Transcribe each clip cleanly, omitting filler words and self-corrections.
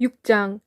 6장.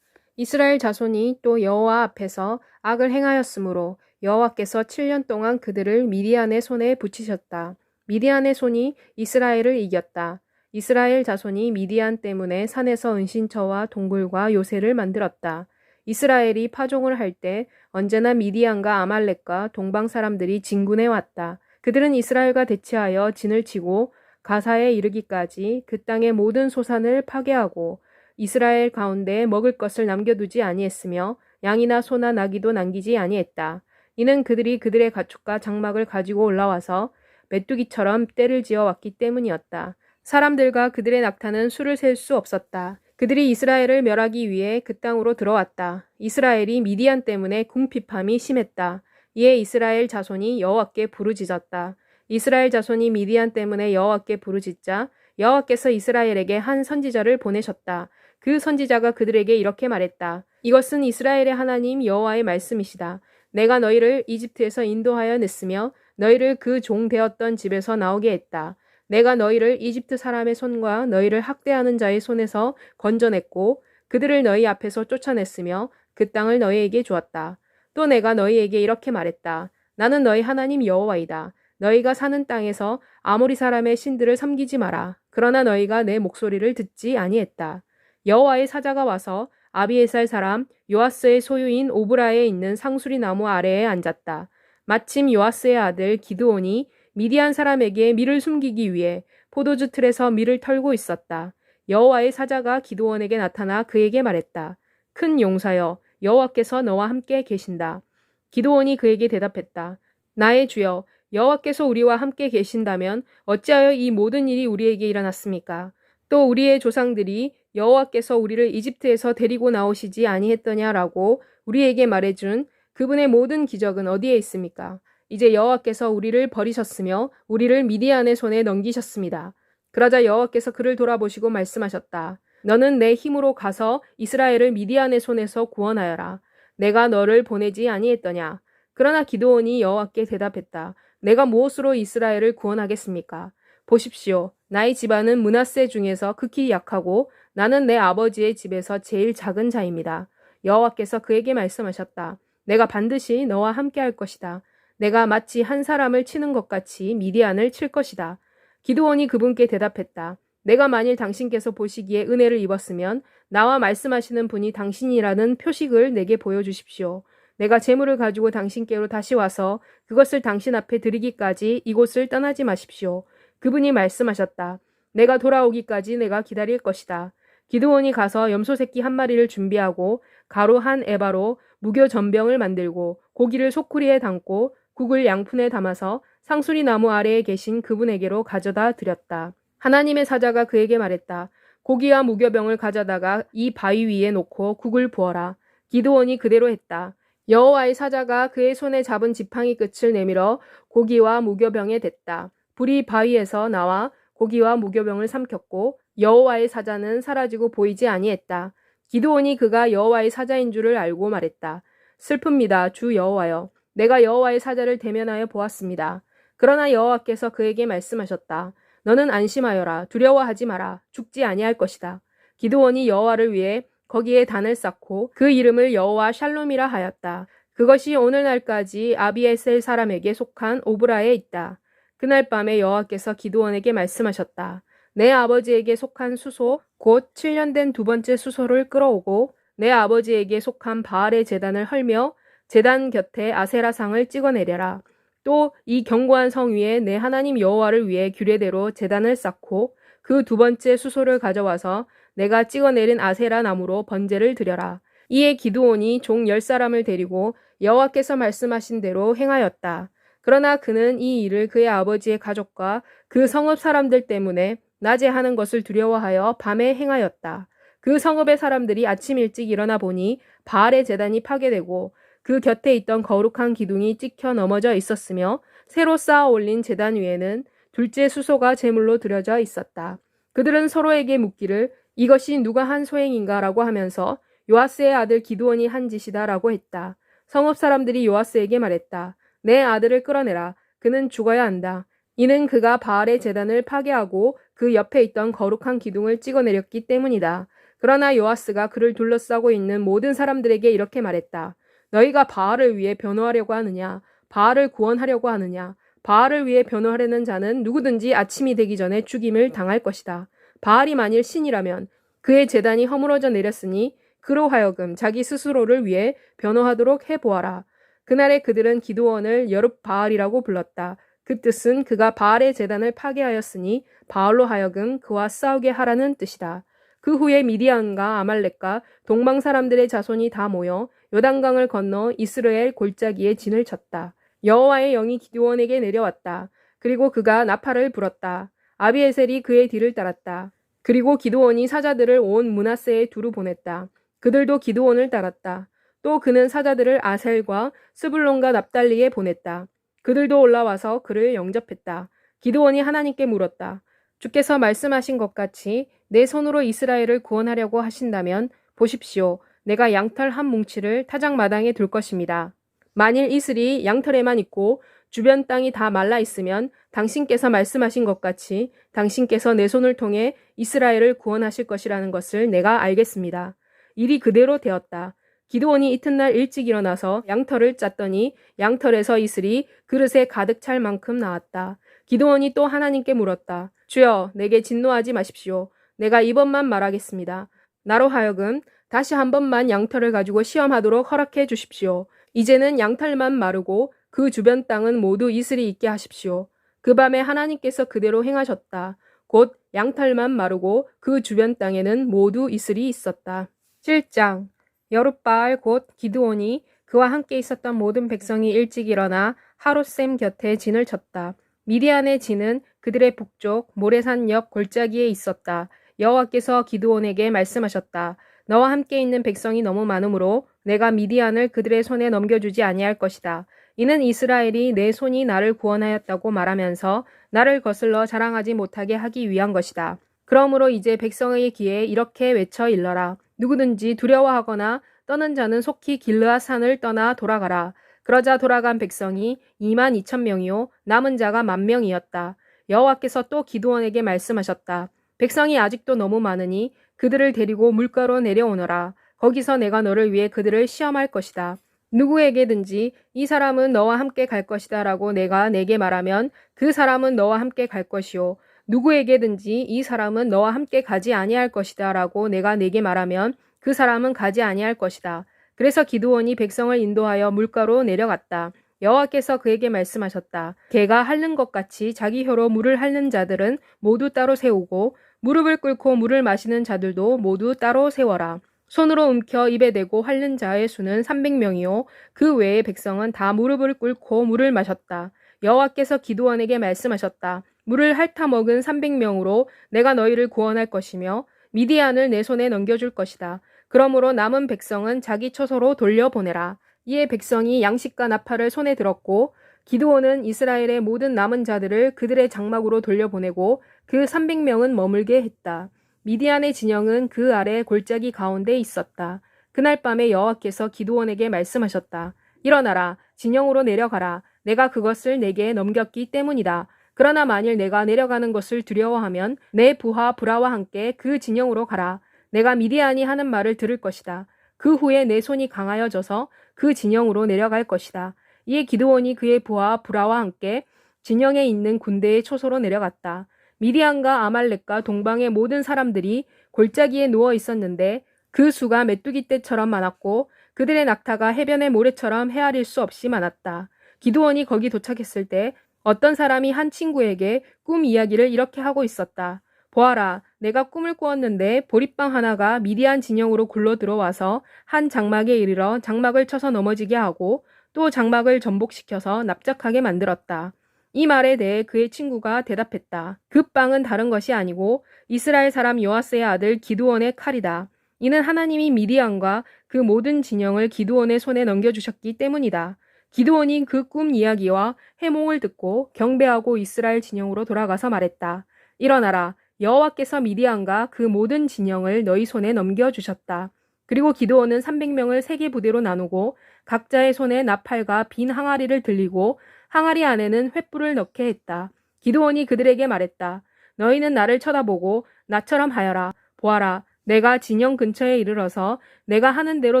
이스라엘 자손이 또 여호와 앞에서 악을 행하였으므로 여호와께서 7년 동안 그들을 미디안의 손에 붙이셨다. 미디안의 손이 이스라엘을 이겼다. 이스라엘 자손이 미디안 때문에 산에서 은신처와 동굴과 요새를 만들었다. 이스라엘이 파종을 할 때 언제나 미디안과 아말렉과 동방 사람들이 진군해 왔다. 그들은 이스라엘과 대치하여 진을 치고 가사에 이르기까지 그 땅의 모든 소산을 파괴하고 이스라엘 가운데 먹을 것을 남겨두지 아니했으며 양이나 소나 나귀도 남기지 아니했다. 이는 그들이 그들의 가축과 장막을 가지고 올라와서 메뚜기처럼 떼를 지어왔기 때문이었다. 사람들과 그들의 낙타는 수를 셀 수 없었다. 그들이 이스라엘을 멸하기 위해 그 땅으로 들어왔다. 이스라엘이 미디안 때문에 궁핍함이 심했다. 이에 이스라엘 자손이 여호와께 부르짖었다. 이스라엘 자손이 미디안 때문에 여호와께 부르짖자 여호와께서 이스라엘에게 한 선지자를 보내셨다. 그 선지자가 그들에게 이렇게 말했다. 이것은 이스라엘의 하나님 여호와의 말씀이시다. 내가 너희를 이집트에서 인도하여 냈으며 너희를 그 종 되었던 집에서 나오게 했다. 내가 너희를 이집트 사람의 손과 너희를 학대하는 자의 손에서 건져냈고 그들을 너희 앞에서 쫓아냈으며 그 땅을 너희에게 주었다. 또 내가 너희에게 이렇게 말했다. 나는 너희 하나님 여호와이다. 너희가 사는 땅에서 아모리 사람의 신들을 섬기지 마라. 그러나 너희가 내 목소리를 듣지 아니했다. 여호와의 사자가 와서 아비에살 사람 요아스의 소유인 오브라에 있는 상수리 나무 아래에 앉았다. 마침 요아스의 아들 기드온이 미디안 사람에게 밀을 숨기기 위해 포도주 틀에서 밀을 털고 있었다. 여호와의 사자가 기드온에게 나타나 그에게 말했다. 큰 용사여, 여호와께서 너와 함께 계신다. 기드온이 그에게 대답했다. 나의 주여, 여호와께서 우리와 함께 계신다면 어찌하여 이 모든 일이 우리에게 일어났습니까? 또 우리의 조상들이 여호와께서 우리를 이집트에서 데리고 나오시지 아니했더냐라고 우리에게 말해준 그분의 모든 기적은 어디에 있습니까? 이제 여호와께서 우리를 버리셨으며 우리를 미디안의 손에 넘기셨습니다. 그러자 여호와께서 그를 돌아보시고 말씀하셨다. 너는 내 힘으로 가서 이스라엘을 미디안의 손에서 구원하여라. 내가 너를 보내지 아니했더냐. 그러나 기드온이 여호와께 대답했다. 내가 무엇으로 이스라엘을 구원하겠습니까? 보십시오. 나의 집안은 므낫세 중에서 극히 약하고 나는 내 아버지의 집에서 제일 작은 자입니다. 여호와께서 그에게 말씀하셨다. 내가 반드시 너와 함께 할 것이다. 내가 마치 한 사람을 치는 것 같이 미디안을 칠 것이다. 기드온이 그분께 대답했다. 내가 만일 당신께서 보시기에 은혜를 입었으면 나와 말씀하시는 분이 당신이라는 표식을 내게 보여주십시오. 내가 재물을 가지고 당신께로 다시 와서 그것을 당신 앞에 드리기까지 이곳을 떠나지 마십시오. 그분이 말씀하셨다. 내가 돌아오기까지 내가 기다릴 것이다. 기드온이 가서 염소 새끼 한 마리를 준비하고 가루 한 에바로 무교 전병을 만들고 고기를 소쿠리에 담고 국을 양푼에 담아서 상수리 나무 아래에 계신 그분에게로 가져다 드렸다. 하나님의 사자가 그에게 말했다. 고기와 무교병을 가져다가 이 바위 위에 놓고 국을 부어라. 기드온이 그대로 했다. 여호와의 사자가 그의 손에 잡은 지팡이 끝을 내밀어 고기와 무교병에 댔다. 불이 바위에서 나와 고기와 무교병을 삼켰고 여호와의 사자는 사라지고 보이지 아니했다. 기드온이 그가 여호와의 사자인 줄을 알고 말했다. 슬픕니다, 주 여호와여. 내가 여호와의 사자를 대면하여 보았습니다. 그러나 여호와께서 그에게 말씀하셨다. 너는 안심하여라. 두려워하지 마라. 죽지 아니할 것이다. 기드온이 여호와를 위해 거기에 단을 쌓고 그 이름을 여호와 샬롬이라 하였다. 그것이 오늘날까지 아비에셀 사람에게 속한 오브라에 있다. 그날 밤에 여호와께서 기드온에게 말씀하셨다. 내 아버지에게 속한 수소 곧 7년 된 두 번째 수소를 끌어오고 내 아버지에게 속한 바알의 제단을 헐며 제단 곁에 아세라상을 찍어내려라. 또 이 견고한 성 위에 내 하나님 여호와를 위해 규례대로 제단을 쌓고 그 두 번째 수소를 가져와서 내가 찍어내린 아세라 나무로 번제를 드려라. 이에 기드온이 종 10사람을 데리고 여호와께서 말씀하신 대로 행하였다. 그러나 그는 이 일을 그의 아버지의 가족과 그 성읍 사람들 때문에 낮에 하는 것을 두려워하여 밤에 행하였다. 그 성읍의 사람들이 아침 일찍 일어나 보니 바알의 제단이 파괴되고 그 곁에 있던 거룩한 기둥이 찍혀 넘어져 있었으며 새로 쌓아 올린 제단 위에는 둘째 수소가 제물로 드려져 있었다. 그들은 서로에게 묻기를 이것이 누가 한 소행인가라고 하면서 요아스의 아들 기드온이 한 짓이다라고 했다. 성읍 사람들이 요아스에게 말했다. 내 아들을 끌어내라. 그는 죽어야 한다. 이는 그가 바알의 제단을 파괴하고 그 옆에 있던 거룩한 기둥을 찍어내렸기 때문이다. 그러나 요아스가 그를 둘러싸고 있는 모든 사람들에게 이렇게 말했다. 너희가 바알을 위해 변호하려고 하느냐? 바알을 구원하려고 하느냐? 바알을 위해 변호하려는 자는 누구든지 아침이 되기 전에 죽임을 당할 것이다. 바알이 만일 신이라면 그의 제단이 허물어져 내렸으니 그로 하여금 자기 스스로를 위해 변호하도록 해보아라. 그날에 그들은 기드온을 여룹바알이라고 불렀다. 그 뜻은 그가 바알의 제단을 파괴하였으니 바알로 하여금 그와 싸우게 하라는 뜻이다. 그 후에 미디안과 아말렉과 동방 사람들의 자손이 다 모여 요단강을 건너 이스라엘 골짜기에 진을 쳤다. 여호와의 영이 기드온에게 내려왔다. 그리고 그가 나팔을 불었다. 아비에셀이 그의 뒤를 따랐다. 그리고 기드온이 사자들을 온 므낫세에 두루 보냈다. 그들도 기드온을 따랐다. 또 그는 사자들을 아셀과 스불론과 납달리에 보냈다. 그들도 올라와서 그를 영접했다. 기드온이 하나님께 물었다. 주께서 말씀하신 것 같이 내 손으로 이스라엘을 구원하려고 하신다면 보십시오. 내가 양털 한 뭉치를 타작마당에 둘 것입니다. 만일 이슬이 양털에만 있고 주변 땅이 다 말라 있으면 당신께서 말씀하신 것 같이 당신께서 내 손을 통해 이스라엘을 구원하실 것이라는 것을 내가 알겠습니다. 일이 그대로 되었다. 기드온이 이튿날 일찍 일어나서 양털을 짰더니 양털에서 이슬이 그릇에 가득 찰 만큼 나왔다. 기드온이 또 하나님께 물었다. 주여, 내게 진노하지 마십시오. 내가 이번만 말하겠습니다. 나로 하여금 다시 한 번만 양털을 가지고 시험하도록 허락해 주십시오. 이제는 양털만 마르고 그 주변 땅은 모두 이슬이 있게 하십시오. 그 밤에 하나님께서 그대로 행하셨다. 곧 양털만 마르고 그 주변 땅에는 모두 이슬이 있었다. 7장 여룹바알 곧 기드온이 그와 함께 있었던 모든 백성이 일찍 일어나 하롯셈 곁에 진을 쳤다. 미디안의 진은 그들의 북쪽 모레산 옆 골짜기에 있었다. 여호와께서 기드온에게 말씀하셨다. 너와 함께 있는 백성이 너무 많으므로 내가 미디안을 그들의 손에 넘겨주지 아니할 것이다. 이는 이스라엘이 내 손이 나를 구원하였다고 말하면서 나를 거슬러 자랑하지 못하게 하기 위한 것이다. 그러므로 이제 백성의 귀에 이렇게 외쳐 일러라. 누구든지 두려워하거나 떠는 자는 속히 길르앗 산을 떠나 돌아가라. 그러자 돌아간 백성이 22,000명이요 남은 자가 10,000명이었다. 여호와께서 또 기드온에게 말씀하셨다. 백성이 아직도 너무 많으니 그들을 데리고 물가로 내려오너라. 거기서 내가 너를 위해 그들을 시험할 것이다. 누구에게든지 이 사람은 너와 함께 갈 것이다 라고 내가 내게 말하면 그 사람은 너와 함께 갈 것이요. 누구에게든지 이 사람은 너와 함께 가지 아니할 것이다 라고 내가 내게 말하면 그 사람은 가지 아니할 것이다. 그래서 기드온이 백성을 인도하여 물가로 내려갔다. 여호와께서 그에게 말씀하셨다. 개가 핥는 것 같이 자기 혀로 물을 핥는 자들은 모두 따로 세우고 무릎을 꿇고 물을 마시는 자들도 모두 따로 세워라. 손으로 움켜 입에 대고 핥는 자의 수는 300명이요. 그 외의 백성은 다 무릎을 꿇고 물을 마셨다. 여호와께서 기드온에게 말씀하셨다. 물을 핥아 먹은 300명으로 내가 너희를 구원할 것이며 미디안을 내 손에 넘겨줄 것이다. 그러므로 남은 백성은 자기 처소로 돌려보내라. 이에 백성이 양식과 나팔을 손에 들었고 기드온은 이스라엘의 모든 남은 자들을 그들의 장막으로 돌려보내고 그 300명은 머물게 했다. 미디안의 진영은 그 아래 골짜기 가운데 있었다. 그날 밤에 여호와께서 기드온에게 말씀하셨다. 일어나라. 진영으로 내려가라. 내가 그것을 내게 넘겼기 때문이다. 그러나 만일 내가 내려가는 것을 두려워하면 내 부하 브라와 함께 그 진영으로 가라. 내가 미디안이 하는 말을 들을 것이다. 그 후에 내 손이 강하여져서 그 진영으로 내려갈 것이다. 이에 기드온이 그의 부하 브라와 함께 진영에 있는 군대의 초소로 내려갔다. 미디안과 아말렉과 동방의 모든 사람들이 골짜기에 누워 있었는데 그 수가 메뚜기 떼처럼 많았고 그들의 낙타가 해변의 모래처럼 헤아릴 수 없이 많았다. 기드온이 거기 도착했을 때 어떤 사람이 한 친구에게 꿈 이야기를 이렇게 하고 있었다. 보아라, 내가 꿈을 꾸었는데 보릿방 하나가 미디안 진영으로 굴러 들어와서 한 장막에 이르러 장막을 쳐서 넘어지게 하고 또 장막을 전복시켜서 납작하게 만들었다. 이 말에 대해 그의 친구가 대답했다. 그 빵은 다른 것이 아니고 이스라엘 사람 요아스의 아들 기드온의 칼이다. 이는 하나님이 미디안과 그 모든 진영을 기드온의 손에 넘겨주셨기 때문이다. 기드온이 그 꿈 이야기와 해몽을 듣고 경배하고 이스라엘 진영으로 돌아가서 말했다. 일어나라. 여호와께서 미디안과 그 모든 진영을 너희 손에 넘겨주셨다. 그리고 기드온은 300명을 3개 부대로 나누고 각자의 손에 나팔과 빈 항아리를 들리고 항아리 안에는 횃불을 넣게 했다. 기드온이 그들에게 말했다. 너희는 나를 쳐다보고 나처럼 하여라. 보아라. 내가 진영 근처에 이르러서 내가 하는 대로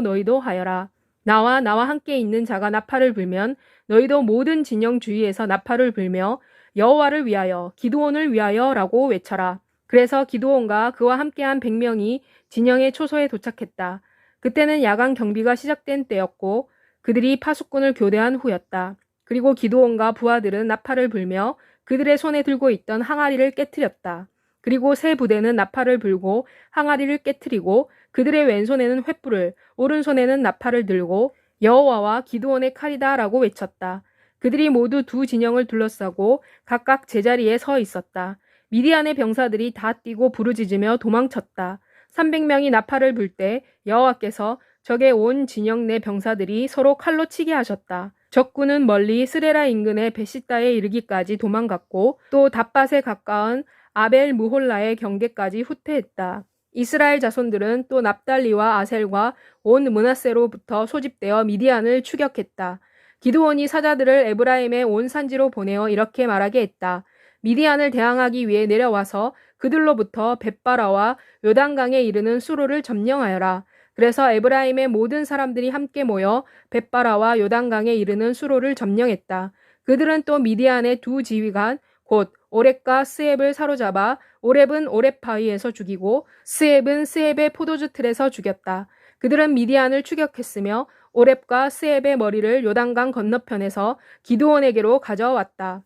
너희도 하여라. 나와 함께 있는 자가 나팔을 불면 너희도 모든 진영 주위에서 나팔을 불며 여호와를 위하여 기드온을 위하여라고 외쳐라. 그래서 기드온과 그와 함께한 100명이 진영의 초소에 도착했다. 그때는 야간 경비가 시작된 때였고 그들이 파수꾼을 교대한 후였다. 그리고 기드온과 부하들은 나팔을 불며 그들의 손에 들고 있던 항아리를 깨뜨렸다. 그리고 세 부대는 나팔을 불고 항아리를 깨뜨리고 그들의 왼손에는 횃불을 오른손에는 나팔을 들고 여호와와 기드온의 칼이다라고 외쳤다. 그들이 모두 두 진영을 둘러싸고 각각 제자리에 서 있었다. 미디안의 병사들이 다 뛰고 부르짖으며 도망쳤다. 300명이 나팔을 불 때 여호와께서 적의 온 진영 내 병사들이 서로 칼로 치게 하셨다. 적군은 멀리 스레라 인근의 베시다에 이르기까지 도망갔고 또 닷밭에 가까운 아벨 무홀라의 경계까지 후퇴했다. 이스라엘 자손들은 또 납달리와 아셀과 온 므낫세로부터 소집되어 미디안을 추격했다. 기드온이 사자들을 에브라임의 온 산지로 보내어 이렇게 말하게 했다. 미디안을 대항하기 위해 내려와서 그들로부터 벳바라와 요단강에 이르는 수로를 점령하여라. 그래서 에브라임의 모든 사람들이 함께 모여 벳바라와 요단강에 이르는 수로를 점령했다. 그들은 또 미디안의 두 지휘관 곧 오렙과 스앱을 사로잡아 오렙은 오렙바위에서 죽이고 스앱은 스앱의 포도주 틀에서 죽였다. 그들은 미디안을 추격했으며 오렙과 스앱의 머리를 요단강 건너편에서 기드온에게로 가져왔다.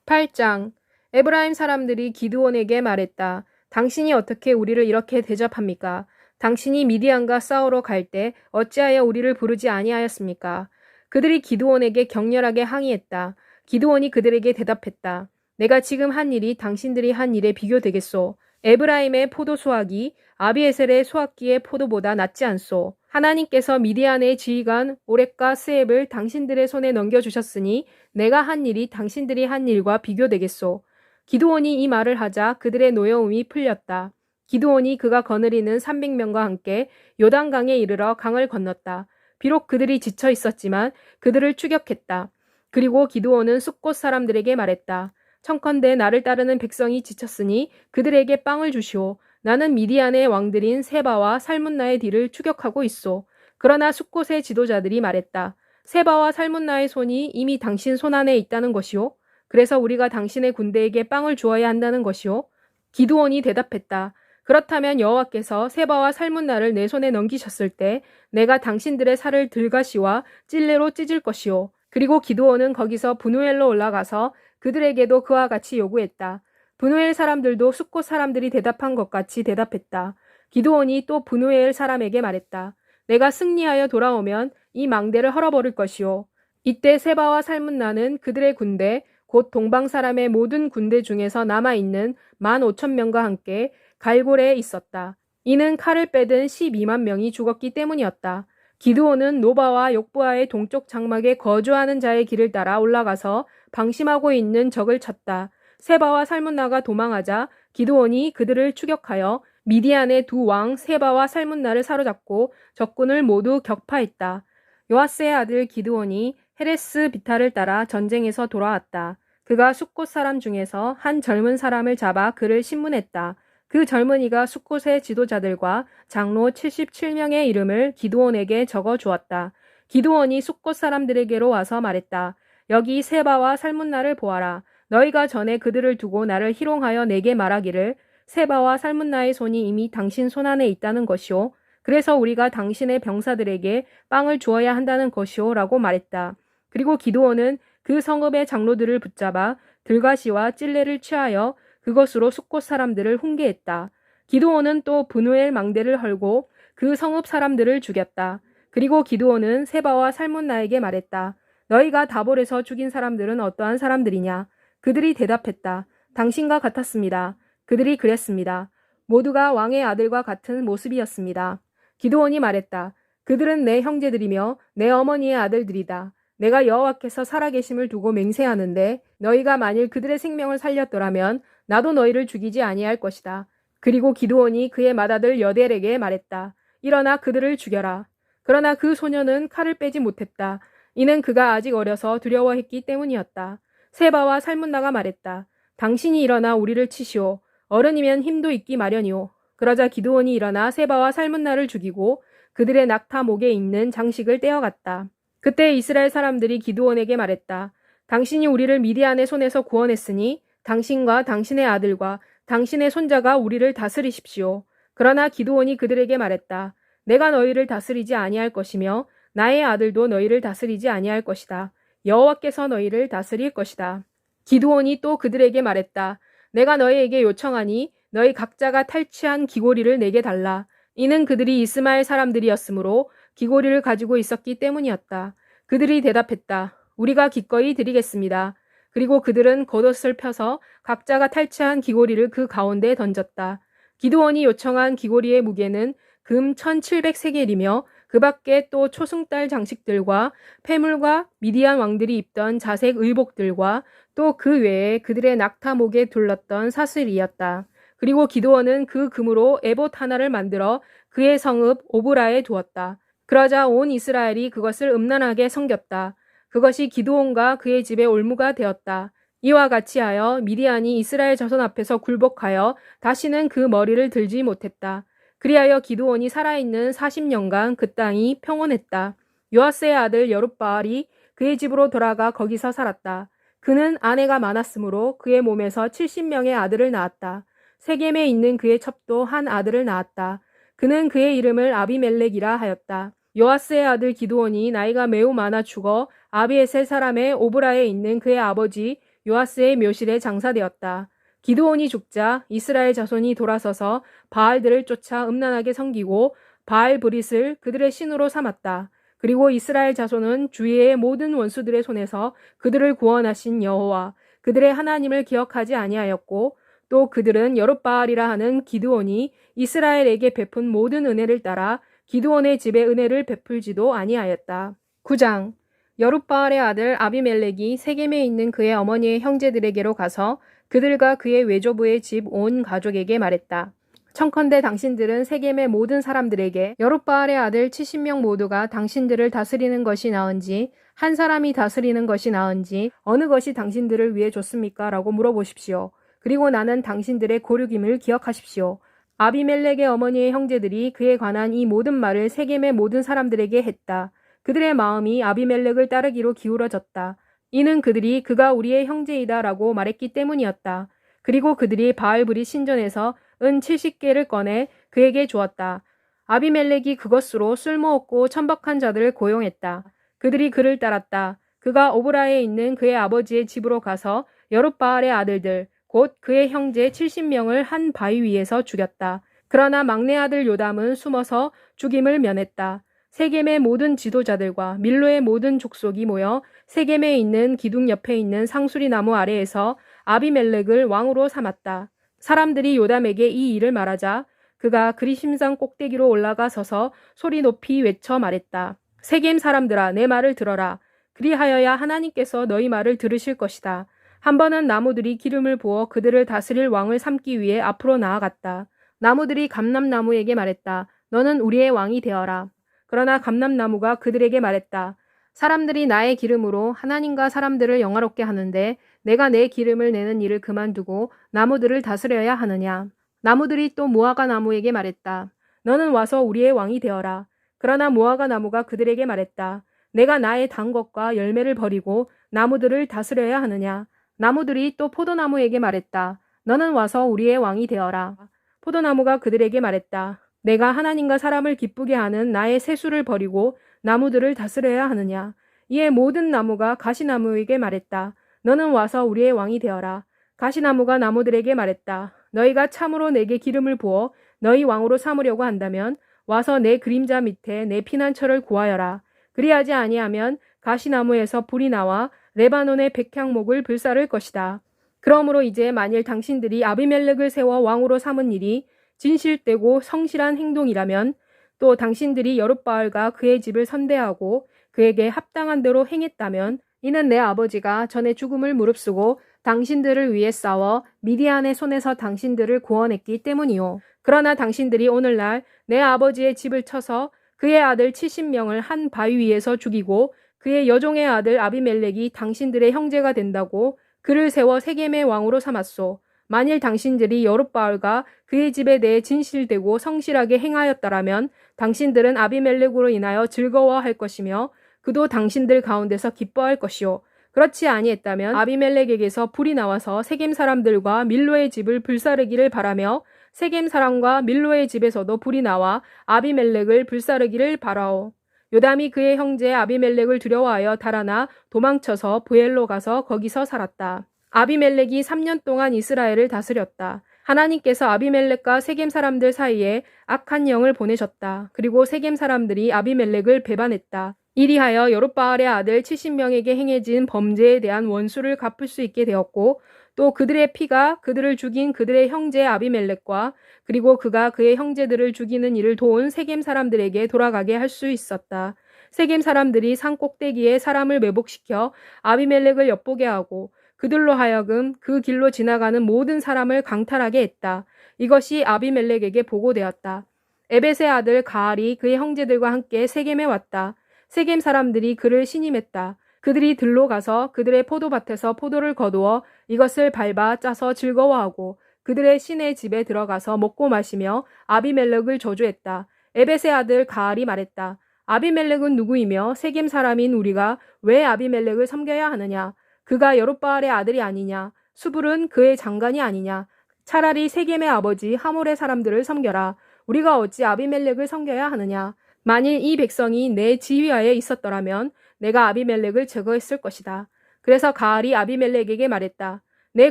8장 에브라임 사람들이 기드온에게 말했다. 당신이 어떻게 우리를 이렇게 대접합니까? 당신이 미디안과 싸우러 갈 때 어찌하여 우리를 부르지 아니하였습니까? 그들이 기드온에게 격렬하게 항의했다. 기드온이 그들에게 대답했다. 내가 지금 한 일이 당신들이 한 일에 비교되겠소. 에브라임의 포도 수확이 아비에셀의 수확기의 포도보다 낫지 않소. 하나님께서 미디안의 지휘관 오렙과 스앱을 당신들의 손에 넘겨주셨으니 내가 한 일이 당신들이 한 일과 비교되겠소. 기드온이 이 말을 하자 그들의 노여움이 풀렸다. 기드온이 그가 거느리는 300명과 함께 요단강에 이르러 강을 건넜다. 비록 그들이 지쳐 있었지만 그들을 추격했다. 그리고 기드온은 숫곳 사람들에게 말했다. 청컨대 나를 따르는 백성이 지쳤으니 그들에게 빵을 주시오. 나는 미디안의 왕들인 세바와 살문나의 뒤를 추격하고 있소. 그러나 숫곳의 지도자들이 말했다. 세바와 살문나의 손이 이미 당신 손 안에 있다는 것이오. 그래서 우리가 당신의 군대에게 빵을 주어야 한다는 것이오. 기드온이 대답했다. 그렇다면 여호와께서 세바와 살문나를 내 손에 넘기셨을 때 내가 당신들의 살을 들가시와 찔레로 찢을 것이오. 그리고 기드온은 거기서 브누엘로 올라가서 그들에게도 그와 같이 요구했다. 브누엘 사람들도 숫곳 사람들이 대답한 것 같이 대답했다. 기드온이 또 브누엘 사람에게 말했다. 내가 승리하여 돌아오면 이 망대를 헐어버릴 것이오. 이때 세바와 살문나는 그들의 군대 곧 동방 사람의 모든 군대 중에서 남아있는 15,000명과 함께 갈골에 있었다. 이는 칼을 빼든 12만 명이 죽었기 때문이었다. 기드온은 노바와 욕부아의 동쪽 장막에 거주하는 자의 길을 따라 올라가서 방심하고 있는 적을 쳤다. 세바와 살문나가 도망하자 기드온이 그들을 추격하여 미디안의 두 왕 세바와 살문나를 사로잡고 적군을 모두 격파했다. 요아스의 아들 기드온이 헤레스 비타를 따라 전쟁에서 돌아왔다. 그가 숫곳 사람 중에서 한 젊은 사람을 잡아 그를 신문했다. 그 젊은이가 숫곳의 지도자들과 장로 77명의 이름을 기드온에게 적어 주었다. 기드온이 숫곳 사람들에게로 와서 말했다. 여기 세바와 살문나를 보아라. 너희가 전에 그들을 두고 나를 희롱하여 내게 말하기를 세바와 살문나의 손이 이미 당신 손 안에 있다는 것이오. 그래서 우리가 당신의 병사들에게 빵을 주어야 한다는 것이오 라고 말했다. 그리고 기드온은 그 성읍의 장로들을 붙잡아 들가시와 찔레를 취하여 그것으로 숫곳 사람들을 훈계했다. 기드온은 또 브누엘 망대를 헐고 그 성읍 사람들을 죽였다. 그리고 기드온은 세바와 살문나에게 말했다. 너희가 다볼에서 죽인 사람들은 어떠한 사람들이냐? 그들이 대답했다. 당신과 같았습니다. 그들이 그랬습니다. 모두가 왕의 아들과 같은 모습이었습니다. 기드온이 말했다. 그들은 내 형제들이며 내 어머니의 아들들이다. 내가 여호와께서 살아계심을 두고 맹세하는데 너희가 만일 그들의 생명을 살렸더라면 나도 너희를 죽이지 아니할 것이다. 그리고 기드온이 그의 맏아들 여델에게 말했다. 일어나 그들을 죽여라. 그러나 그 소녀는 칼을 빼지 못했다. 이는 그가 아직 어려서 두려워했기 때문이었다. 세바와 살문나가 말했다. 당신이 일어나 우리를 치시오. 어른이면 힘도 있기 마련이오. 그러자 기드온이 일어나 세바와 살문나를 죽이고 그들의 낙타 목에 있는 장식을 떼어갔다. 그때 이스라엘 사람들이 기드온에게 말했다. 당신이 우리를 미디안의 손에서 구원했으니 당신과 당신의 아들과 당신의 손자가 우리를 다스리십시오. 그러나 기드온이 그들에게 말했다. 내가 너희를 다스리지 아니할 것이며 나의 아들도 너희를 다스리지 아니할 것이다. 여호와께서 너희를 다스릴 것이다. 기드온이 또 그들에게 말했다. 내가 너희에게 요청하니 너희 각자가 탈취한 귀고리를 내게 달라. 이는 그들이 이스마엘 사람들이었으므로 귀고리를 가지고 있었기 때문이었다. 그들이 대답했다. 우리가 기꺼이 드리겠습니다. 그리고 그들은 겉옷을 펴서 각자가 탈취한 귀고리를 그 가운데에 던졌다. 기드온이 요청한 귀고리의 무게는 금 1700세겔이며 그 밖에 또 초승달 장식들과 폐물과 미디안 왕들이 입던 자색 의복들과 또 그 외에 그들의 낙타목에 둘렀던 사슬이었다. 그리고 기드온은 그 금으로 에봇 하나를 만들어 그의 성읍 오브라에 두었다. 그러자 온 이스라엘이 그것을 음란하게 섬겼다. 그것이 기드온과 그의 집의 올무가 되었다. 이와 같이 하여 미디안이 이스라엘 자손 앞에서 굴복하여 다시는 그 머리를 들지 못했다. 그리하여 기드온이 살아있는 40년간 그 땅이 평온했다. 요아스의 아들 여룻바알이 그의 집으로 돌아가 거기서 살았다. 그는 아내가 많았으므로 그의 몸에서 70명의 아들을 낳았다. 세겜에 있는 그의 첩도 한 아들을 낳았다. 그는 그의 이름을 아비멜렉이라 하였다. 요아스의 아들 기드온이 나이가 매우 많아 죽어 아비에셀 사람의 오브라에 있는 그의 아버지 요아스의 묘실에 장사되었다. 기드온이 죽자 이스라엘 자손이 돌아서서 바알들을 쫓아 음란하게 섬기고 바알 브릿을 그들의 신으로 삼았다. 그리고 이스라엘 자손은 주위의 모든 원수들의 손에서 그들을 구원하신 여호와 그들의 하나님을 기억하지 아니하였고 또 그들은 여룻바알이라 하는 기드온이 이스라엘에게 베푼 모든 은혜를 따라 기드온의 집에 은혜를 베풀지도 아니하였다. 9장 여룻바알의 아들 아비멜렉이 세겜에 있는 그의 어머니의 형제들에게로 가서 그들과 그의 외조부의 집 온 가족에게 말했다. 청컨대 당신들은 세겜의 모든 사람들에게 여룻바알의 아들 70명 모두가 당신들을 다스리는 것이 나은지 한 사람이 다스리는 것이 나은지 어느 것이 당신들을 위해 좋습니까? 라고 물어보십시오. 그리고 나는 당신들의 고륙임을 기억하십시오. 아비멜렉의 어머니의 형제들이 그에 관한 이 모든 말을 세겜의 모든 사람들에게 했다. 그들의 마음이 아비멜렉을 따르기로 기울어졌다. 이는 그들이 그가 우리의 형제이다 라고 말했기 때문이었다. 그리고 그들이 바알브리 신전에서 은 70개를 꺼내 그에게 주었다. 아비멜렉이 그것으로 쓸모없고 천박한 자들을 고용했다. 그들이 그를 따랐다. 그가 오브라에 있는 그의 아버지의 집으로 가서 여룻바알의 아들들 곧 그의 형제 70명을 한 바위 위에서 죽였다. 그러나 막내 아들 요담은 숨어서 죽임을 면했다. 세겜의 모든 지도자들과 밀로의 모든 족속이 모여 세겜에 있는 기둥 옆에 있는 상수리 나무 아래에서 아비멜렉을 왕으로 삼았다. 사람들이 요담에게 이 일을 말하자 그가 그리심산 꼭대기로 올라가 서서 소리 높이 외쳐 말했다. 세겜 사람들아 내 말을 들어라. 그리하여야 하나님께서 너희 말을 들으실 것이다. 한 번은 나무들이 기름을 부어 그들을 다스릴 왕을 삼기 위해 앞으로 나아갔다. 나무들이 감람나무에게 말했다. 너는 우리의 왕이 되어라. 그러나 감람나무가 그들에게 말했다. 사람들이 나의 기름으로 하나님과 사람들을 영화롭게 하는데 내가 내 기름을 내는 일을 그만두고 나무들을 다스려야 하느냐. 나무들이 또 무화과 나무에게 말했다. 너는 와서 우리의 왕이 되어라. 그러나 무화과 나무가 그들에게 말했다. 내가 나의 단 것과 열매를 버리고 나무들을 다스려야 하느냐. 나무들이 또 포도나무에게 말했다. 너는 와서 우리의 왕이 되어라. 포도나무가 그들에게 말했다. 내가 하나님과 사람을 기쁘게 하는 나의 세수를 버리고 나무들을 다스려야 하느냐. 이에 모든 나무가 가시나무에게 말했다. 너는 와서 우리의 왕이 되어라. 가시나무가 나무들에게 말했다. 너희가 참으로 내게 기름을 부어 너희 왕으로 삼으려고 한다면 와서 내 그림자 밑에 내 피난처를 구하여라. 그리하지 아니하면 가시나무에서 불이 나와 레바논의 백향목을 불사를 것이다. 그러므로 이제 만일 당신들이 아비멜렉을 세워 왕으로 삼은 일이 진실되고 성실한 행동이라면 또 당신들이 여룻바알과 그의 집을 선대하고 그에게 합당한 대로 행했다면 이는 내 아버지가 전에 죽음을 무릅쓰고 당신들을 위해 싸워 미디안의 손에서 당신들을 구원했기 때문이요. 그러나 당신들이 오늘날 내 아버지의 집을 쳐서 그의 아들 70명을 한 바위 위에서 죽이고 그의 여종의 아들 아비멜렉이 당신들의 형제가 된다고 그를 세워 세겜의 왕으로 삼았소. 만일 당신들이 여룻바알과 그의 집에 대해 진실되고 성실하게 행하였더라면 당신들은 아비멜렉으로 인하여 즐거워할 것이며 그도 당신들 가운데서 기뻐할 것이요. 그렇지 아니했다면 아비멜렉에게서 불이 나와서 세겜 사람들과 밀로의 집을 불사르기를 바라며 세겜 사람과 밀로의 집에서도 불이 나와 아비멜렉을 불사르기를 바라오. 요담이 그의 형제 아비멜렉을 두려워하여 달아나 도망쳐서 부엘로 가서 거기서 살았다. 아비멜렉이 3년 동안 이스라엘을 다스렸다. 하나님께서 아비멜렉과 세겜 사람들 사이에 악한 영을 보내셨다. 그리고 세겜 사람들이 아비멜렉을 배반했다. 이리하여 여룻바알의 아들 70명에게 행해진 범죄에 대한 원수를 갚을 수 있게 되었고 또 그들의 피가 그들을 죽인 그들의 형제 아비멜렉과 그리고 그가 그의 형제들을 죽이는 일을 도운 세겜 사람들에게 돌아가게 할 수 있었다. 세겜 사람들이 산 꼭대기에 사람을 매복시켜 아비멜렉을 엿보게 하고 그들로 하여금 그 길로 지나가는 모든 사람을 강탈하게 했다. 이것이 아비멜렉에게 보고되었다. 에벳의 아들 가알이 그의 형제들과 함께 세겜에 왔다. 세겜 사람들이 그를 신임했다. 그들이 들로 가서 그들의 포도밭에서 포도를 거두어 이것을 밟아 짜서 즐거워하고 그들의 신의 집에 들어가서 먹고 마시며 아비멜렉을 저주했다. 에벳의 아들 가알이 말했다. 아비멜렉은 누구이며 세겜 사람인 우리가 왜 아비멜렉을 섬겨야 하느냐? 그가 여룻바알의 아들이 아니냐? 수불은 그의 장관이 아니냐? 차라리 세겜의 아버지 하몰의 사람들을 섬겨라. 우리가 어찌 아비멜렉을 섬겨야 하느냐? 만일 이 백성이 내 지휘하에 있었더라면 내가 아비멜렉을 제거했을 것이다. 그래서 가알이 아비멜렉에게 말했다. 내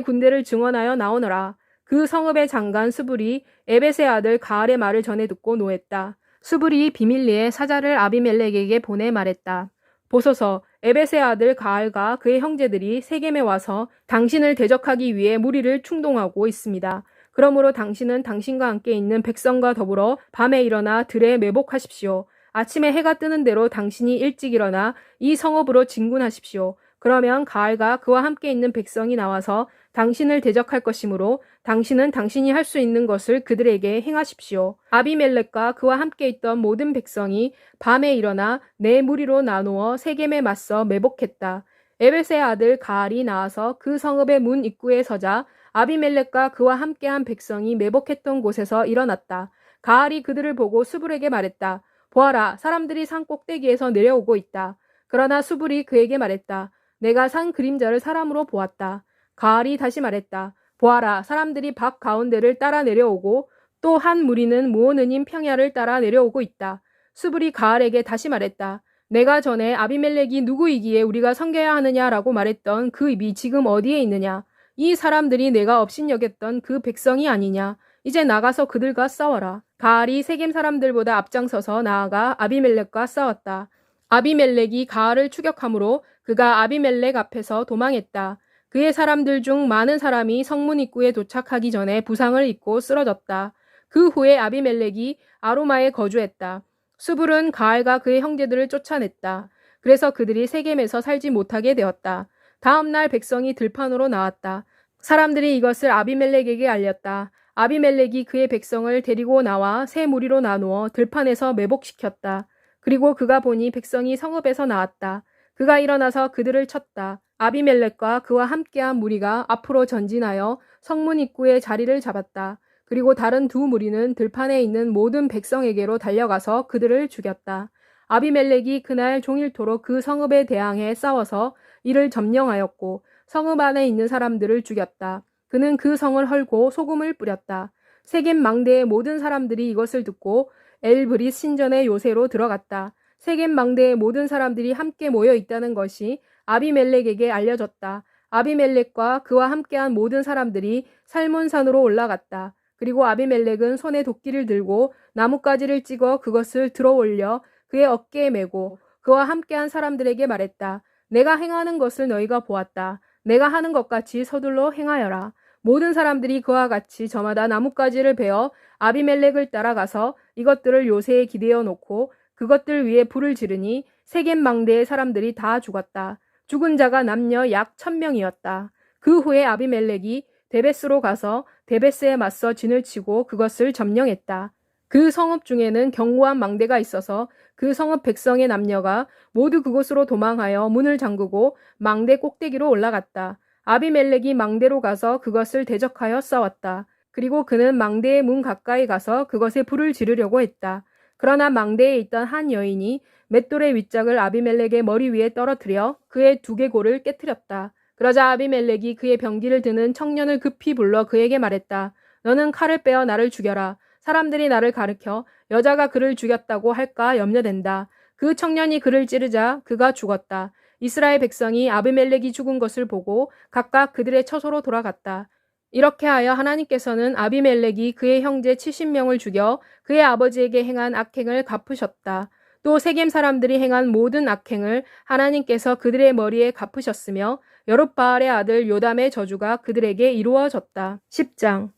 군대를 증언하여 나오너라. 그 성읍의 장관 수불이 에벳의 아들 가알의 말을 전해 듣고 노했다. 수불이 비밀리에 사자를 아비멜렉에게 보내 말했다. 보소서, 에벳의 아들 가알과 그의 형제들이 세겜에 와서 당신을 대적하기 위해 무리를 충동하고 있습니다. 그러므로 당신은 당신과 함께 있는 백성과 더불어 밤에 일어나 들에 매복하십시오. 아침에 해가 뜨는 대로 당신이 일찍 일어나 이 성읍으로 진군하십시오. 그러면 가알과 그와 함께 있는 백성이 나와서 당신을 대적할 것이므로 당신은 당신이 할 수 있는 것을 그들에게 행하십시오. 아비멜렉과 그와 함께 있던 모든 백성이 밤에 일어나 네 무리로 나누어 세겜에 맞서 매복했다. 에벳의 아들 가알이 나와서 그 성읍의 문 입구에 서자 아비멜렉과 그와 함께한 백성이 매복했던 곳에서 일어났다. 가알이 그들을 보고 수불에게 말했다. 보아라, 사람들이 산 꼭대기에서 내려오고 있다. 그러나 수불이 그에게 말했다. 내가 산 그림자를 사람으로 보았다. 가알이 다시 말했다. 보아라, 사람들이 밭 가운데를 따라 내려오고 또 한 무리는 무오느님 평야를 따라 내려오고 있다. 수불이 가알에게 다시 말했다. 내가 전에 아비멜렉이 누구이기에 우리가 섬겨야 하느냐라고 말했던 그 입이 지금 어디에 있느냐? 이 사람들이 내가 업신여겼던 그 백성이 아니냐. 이제 나가서 그들과 싸워라. 가알이 세겜 사람들보다 앞장서서 나아가 아비멜렉과 싸웠다. 아비멜렉이 가알을 추격하므로 그가 아비멜렉 앞에서 도망했다. 그의 사람들 중 많은 사람이 성문 입구에 도착하기 전에 부상을 입고 쓰러졌다. 그 후에 아비멜렉이 아로마에 거주했다. 수불은 가알과 그의 형제들을 쫓아냈다. 그래서 그들이 세겜에서 살지 못하게 되었다. 다음 날 백성이 들판으로 나왔다. 사람들이 이것을 아비멜렉에게 알렸다. 아비멜렉이 그의 백성을 데리고 나와 세 무리로 나누어 들판에서 매복시켰다. 그리고 그가 보니 백성이 성읍에서 나왔다. 그가 일어나서 그들을 쳤다. 아비멜렉과 그와 함께한 무리가 앞으로 전진하여 성문 입구에 자리를 잡았다. 그리고 다른 두 무리는 들판에 있는 모든 백성에게로 달려가서 그들을 죽였다. 아비멜렉이 그날 종일토록 그 성읍에 대항해 싸워서 이를 점령하였고 성읍 안에 있는 사람들을 죽였다. 그는 그 성을 헐고 소금을 뿌렸다. 세겜 망대의 모든 사람들이 이것을 듣고 엘브릿 신전의 요새로 들어갔다. 세겜 망대의 모든 사람들이 함께 모여 있다는 것이 아비멜렉에게 알려졌다. 아비멜렉과 그와 함께한 모든 사람들이 살몬산으로 올라갔다. 그리고 아비멜렉은 손에 도끼를 들고 나뭇가지를 찍어 그것을 들어 올려 그의 어깨에 메고 그와 함께한 사람들에게 말했다. 내가 행하는 것을 너희가 보았다. 내가 하는 것 같이 서둘러 행하여라. 모든 사람들이 그와 같이 저마다 나뭇가지를 베어 아비멜렉을 따라가서 이것들을 요새에 기대어 놓고 그것들 위에 불을 지르니 세겜 망대의 사람들이 다 죽었다. 죽은 자가 남녀 약 1000명이었다. 그 후에 아비멜렉이 데베스로 가서 데베스에 맞서 진을 치고 그것을 점령했다. 그 성읍 중에는 견고한 망대가 있어서 그 성읍 백성의 남녀가 모두 그곳으로 도망하여 문을 잠그고 망대 꼭대기로 올라갔다. 아비멜렉이 망대로 가서 그것을 대적하여 싸웠다. 그리고 그는 망대의 문 가까이 가서 그것에 불을 지르려고 했다. 그러나 망대에 있던 한 여인이 맷돌의 윗짝을 아비멜렉의 머리 위에 떨어뜨려 그의 두개골을 깨뜨렸다. 그러자 아비멜렉이 그의 병기를 드는 청년을 급히 불러 그에게 말했다. 너는 칼을 빼어 나를 죽여라. 사람들이 나를 가리켜 여자가 그를 죽였다고 할까 염려된다. 그 청년이 그를 찌르자 그가 죽었다. 이스라엘 백성이 아비멜렉이 죽은 것을 보고 각각 그들의 처소로 돌아갔다. 이렇게 하여 하나님께서는 아비멜렉이 그의 형제 70명을 죽여 그의 아버지에게 행한 악행을 갚으셨다. 또 세겜 사람들이 행한 모든 악행을 하나님께서 그들의 머리에 갚으셨으며 여룻바알의 아들 요담의 저주가 그들에게 이루어졌다. 10장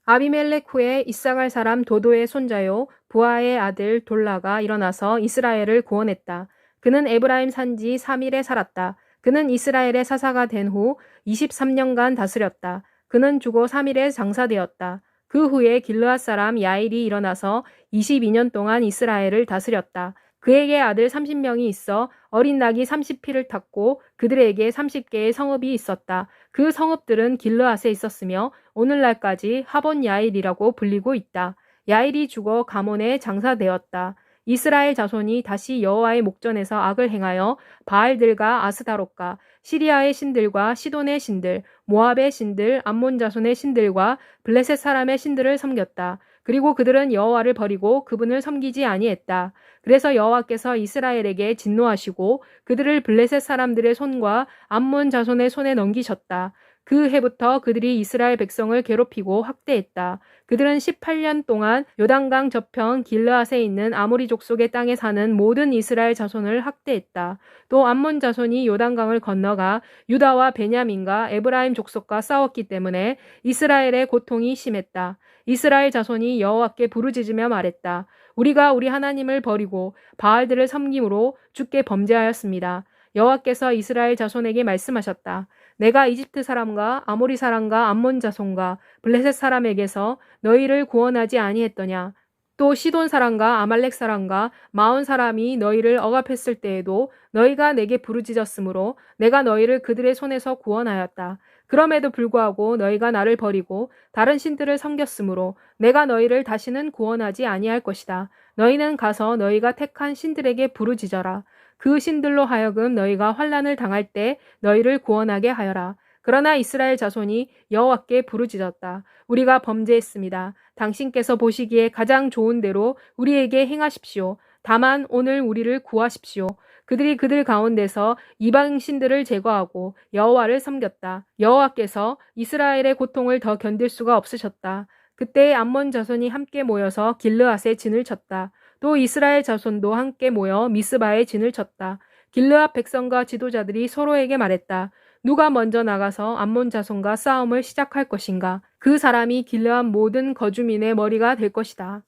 아비멜렉 후에 이사갈 사람 도도의 손자요 부하의 아들 돌라가 일어나서 이스라엘을 구원했다. 그는 에브라임 산지 3일에 살았다. 그는 이스라엘의 사사가 된 후 23년간 다스렸다. 그는 죽어 3일에 장사되었다. 그 후에 길르앗 사람 야일이 일어나서 22년 동안 이스라엘을 다스렸다. 그에게 아들 30명이 있어 어린 낙이 30피를 탔고 그들에게 30개의 성읍이 있었다. 그 성읍들은 길르앗에 있었으며 오늘날까지 하본 야일이라고 불리고 있다. 야일이 죽어 가몬에 장사되었다. 이스라엘 자손이 다시 여호와의 목전에서 악을 행하여 바알들과 아스다롯과 시리아의 신들과 시돈의 신들, 모압의 신들, 암몬 자손의 신들과 블레셋 사람의 신들을 섬겼다. 그리고 그들은 여호와를 버리고 그분을 섬기지 아니했다. 그래서 여호와께서 이스라엘에게 진노하시고 그들을 블레셋 사람들의 손과 암몬 자손의 손에 넘기셨다. 그 해부터 그들이 이스라엘 백성을 괴롭히고 학대했다. 그들은 18년 동안 요단강 저편 길르앗에 있는 아모리 족속의 땅에 사는 모든 이스라엘 자손을 학대했다. 또 암몬 자손이 요단강을 건너가 유다와 베냐민과 에브라임 족속과 싸웠기 때문에 이스라엘의 고통이 심했다. 이스라엘 자손이 여호와께 부르짖으며 말했다. 우리가 우리 하나님을 버리고 바알들을 섬김으로 주께 범죄하였습니다. 여호와께서 이스라엘 자손에게 말씀하셨다. 내가 이집트 사람과 아모리 사람과 암몬 자손과 블레셋 사람에게서 너희를 구원하지 아니했더냐. 또 시돈 사람과 아말렉 사람과 마온 사람이 너희를 억압했을 때에도 너희가 내게 부르짖었으므로 내가 너희를 그들의 손에서 구원하였다. 그럼에도 불구하고 너희가 나를 버리고 다른 신들을 섬겼으므로 내가 너희를 다시는 구원하지 아니할 것이다. 너희는 가서 너희가 택한 신들에게 부르짖어라. 그 신들로 하여금 너희가 환난을 당할 때 너희를 구원하게 하여라. 그러나 이스라엘 자손이 여호와께 부르짖었다. 우리가 범죄했습니다. 당신께서 보시기에 가장 좋은 대로 우리에게 행하십시오. 다만 오늘 우리를 구하십시오. 그들이 그들 가운데서 이방 신들을 제거하고 여호와를 섬겼다. 여호와께서 이스라엘의 고통을 더 견딜 수가 없으셨다. 그때 암몬 자손이 함께 모여서 길르앗에 진을 쳤다. 또 이스라엘 자손도 함께 모여 미스바에 진을 쳤다. 길르앗 백성과 지도자들이 서로에게 말했다. 누가 먼저 나가서 암몬 자손과 싸움을 시작할 것인가? 그 사람이 길르앗 모든 거주민의 머리가 될 것이다.